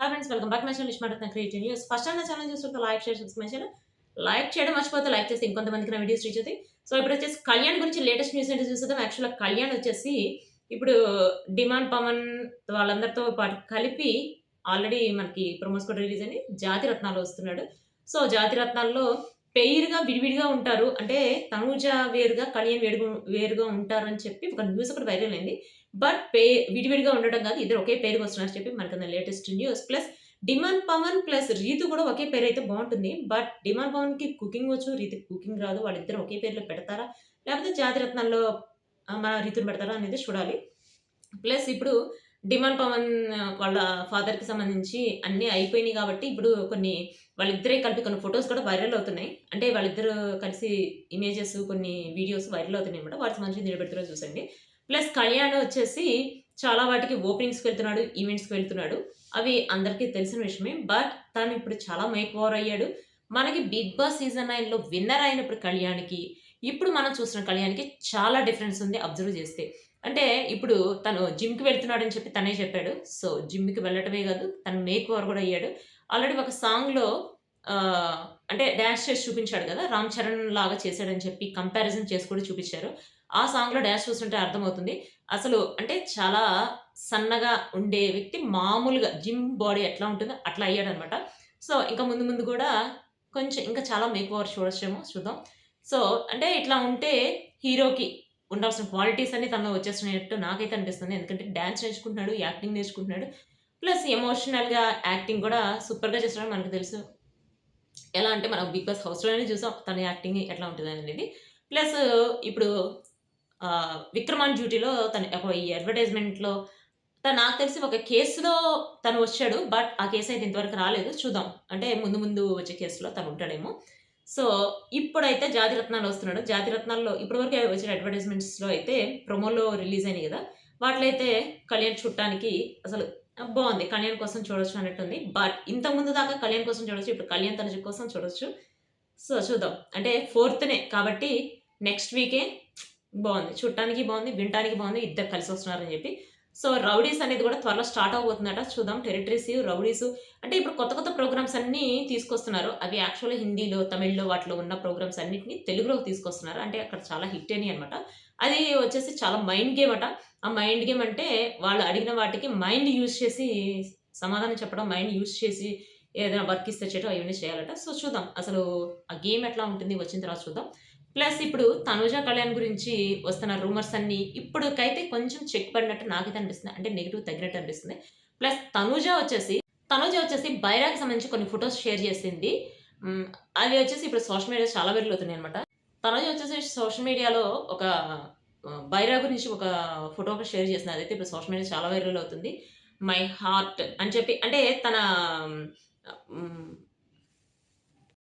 Hello friends, welcome back my channel iSmart creative news. First time నా channel చూస్తుంటే like share subscribe చేయండి. Like చేయడం మర్చిపోతే లైక్ చేస్తే ఇంకొంతమందికి నా వీడియోస్ రీచ్ అవుతాయి. సో ఇప్పుడు వచ్చేసి కళ్యాణ్ గురించి లేటెస్ట్ న్యూస్ ఏంటో చూసేద్దాం. యాక్చువల్‌గా కళ్యాణ్ వచ్చేసి ఇప్పుడు డిమాండ్ పవన్ వాళ్ళందరితో పాటు కలిపి ఆల్రెడీ మనకి ప్రోమోస్ కూడా రిలీజ్ అయింది. జాతి రత్నాల్లో వస్తున్నాడు. సో జాతి రత్నాల్లో పెయిర్‌గా విడివిడిగా ఉంటారు. అంటే తనూజ వేరుగా, కళ్యాణ్ వేరుగా ఉంటారని చెప్పి ఒక న్యూస్ ఒకటి వైరల్ అయింది. బట్ విడివిడిగా ఉండడం కాదు. ఇద్దరు ఒకే పేరుకి వస్తున్నారని చెప్పి మనకన్న latest news. Plus demand Pavan plus Ritu కూడా ఒకే పేరైతే బావుంటుంది. బట్ డిమాండ్ పవన్‌కి కుకింగ్ వచ్చు. రీతుకి కుకింగ్ రాదు. వాళ్ళిద్దరు ఒకే పేరులో పెడతారా? లేకపోతే జాతిరత్నాల్లో మన రీతుని పెడతారా అనేది చూడాలి. ప్లస్ ఇప్పుడు డిమాండ్ పవన్ వాళ్ళ ఫాదర్‌కి సంబంధించి అన్నీ అయిపోయినాయి కాబట్టి ఇప్పుడు వాళ్ళిద్దరే కలిపి కొన్ని ఫోటోస్ కూడా వైరల్ అవుతున్నాయి. అంటే వాళ్ళిద్దరూ కలిసి ఇమేజెస్ కొన్ని వీడియోస్ వైరల్ అవుతున్నాయన్నమాట. వాటికి సంబంధించి నిలబెడుతున్నారో చూసండి. ప్లస్ కళ్యాణ్ వచ్చేసి చాలా వాటికి ఓపెనింగ్స్‌కి వెళ్తున్నాడు, ఈవెంట్స్‌కి వెళ్తున్నాడు. అవి అందరికీ తెలిసిన విషయమే. బట్ తను ఇప్పుడు చాలా మేక్ ఓవర్ అయ్యాడు. మనకి 'బిగ్ బాస్' సీజన్ 9లో విన్నర్ అయినప్పుడు కళ్యాణ్‌కి, ఇప్పుడు మనం చూస్తున్న కళ్యాణ్‌కి చాలా డిఫరెన్స్ ఉంది అబ్జర్వ్ చేస్తే. అంటే ఇప్పుడు తను జిమ్‌కి వెళ్తున్నాడని చెప్పి తనే చెప్పాడు. సో జిమ్‌కి వెళ్ళటమే కాదు, తను మేక్ ఓవర్ కూడా అయ్యాడు. ఆల్రెడీ ఒక సాంగ్‌లో ఆహ్, అంటే డాన్స్ చేసి చూపించాడు కదా! 'రామ్ చరణ్' లాగా చేశాడని చెప్పి కంపారిజన్ చేసి కూడా చూపించారు. ఆ సాంగ్‌లో డాన్స్ చూస్తుంటే అర్థమవుతుంది. అసలు అంటే చాలా సన్నగా ఉండే వ్యక్తి మామూలుగా జిమ్ బాడీ ఎట్లా ఉంటుందో అట్లా అయ్యాడనమాట. సో, ఇంకా ముందు ముందు గూడా కొంచెం ఇంకా చాలా మేక్ ఓవర్ చూడొచ్చేమో చూద్దాం. సో, అంటే ఇట్లా ఉంటే హీరోకి ఉండాల్సిన క్వాలిటీస్ అన్నీ తనలో వచ్చేస్తున్నట్టు నాకైతే అనిపిస్తుంది. ఎందుకంటే డాన్స్ నేర్చుకుంటున్నాడు, యాక్టింగ్ నేర్చుకుంటున్నాడు. ప్లస్ ఎమోషనల్‌గా యాక్టింగ్ కూడా సూపర్‌గా చేస్తున్నాడని మనకు తెలుసు. ఎలా అంటే మనం 'బిగ్ బాస్' హౌస్‌లోనే చూసాం తన యాక్టింగ్ ఎట్లా ఉంటదనేది. ప్లస్ ఇప్పుడు 'విక్రమ్ ఆన్ డ్యూటీలో' తను ఈ అడ్వర్‌టైజ్‌మెంట్‌లో నాకు తెలిసి ఒక కేస్‌లో తను వచ్చాడు. బట్ ఆ కేస్ అయితే ఇంతవరకు రాలేదు. చూద్దాం. అంటే ముందు ముందు వచ్చే కేస్‌లో తను ఉంటాడేమో. సో, ఇప్పుడైతే 'జాతిరత్నాలు' వస్తున్నాడు. 'జాతిరత్నాల్లో' ఇప్పటివరకు వచ్చిన అడ్వర్‌టైజ్‌మెంట్స్‌లో అయితే ప్రోమోలో రిలీజ్ అయినాయి గదా! వాటిలో అయితే కళ్యాణ్ చూడటానికి అసలు బావుంది. కళ్యాణ్ కోసం చూడొచ్చు అన్నట్టుంది. బట్ ఇంతకుముందు దాకా కళ్యాణ్ కోసం చూడొచ్చు. ఇప్పుడు కళ్యాణ్ తనుజ కోసం చూడొచ్చు. సో, చూద్దాం. అంటే 4థ్‌నే కాబట్టి నెక్స్ట్ వీకే బావుంది. చూడటానికి బావుంది. వినటానికి బావుంది. ఇద్దరు కలిసొస్తున్నారని జెప్పి. సో, 'రౌడీస్' అనేది గూడా త్వరలో స్టార్ట్ అవ్వబోతుందట. చూద్దాం. టెరిటరీస్, రౌడీసు అంటే ఇప్పుడు కొత్త కొత్త ప్రోగ్రామ్స్ అన్నీ తీసుకొస్తున్నారు. అవి యాక్చువల్‌గా హిందీలో, తమిళ్‌లో వాటిలో ఉన్న ప్రోగ్రామ్స్ అన్నిటిని తెలుగులోకి తీసుకొస్తున్నారు. అంటే అక్కడ చాలా హిట్ అయినాయి అనమాట. అది వచ్చేసి చాలా మైండ్ గేమ్ అట. ఆ మైండ్ గేమ్ అంటే వాళ్ళు అడిగిన వాటికి మైండ్ యూజ్ చేసి సమాధానం చెప్పడం, మైండ్ యూజ్ చేసి ఏదైనా వర్క్ ఇస్తే చేయడం అవన్నీ చేయాలట. సో, చూద్దాం. అసలు ఆ గేమ్ ఎట్లా ఉంటుంది వచ్చిన తర్వాత చూద్దాం. ప్లస్ ఇప్పుడు 'తనూజ కళ్యాణ్' గురించి వస్తున్న రూమర్స్ అన్నీ ఇప్పటికైతే కొంచెం చెక్ పడినట్టు నాకైతే అనిపిస్తుంది. అంటే నెగెటివ్ తగ్గినట్టు అనిపిస్తుంది. ప్లస్ తనూజ వచ్చేసి 'బైరా'కి సంబంధించి కొన్ని ఫోటోస్ షేర్ చేసింది. హ్మ్. అవి వచ్చేసి ఇప్పుడు సోషల్ మీడియాలో చాలా వైరల్ అవుతున్నాయన్నమాట. తనూజ వచ్చేసి సోషల్ మీడియాలో ఒక 'బైరా' గురించి ఒక ఫోటో ఒకటి షేర్ చేసింది. అదైతే ఇప్పుడు సోషల్ మీడియాలో చాలా వైరల్ అవుతుంది. 'మై హార్ట్' అని చెప్పి అంటే తన హ్మ్.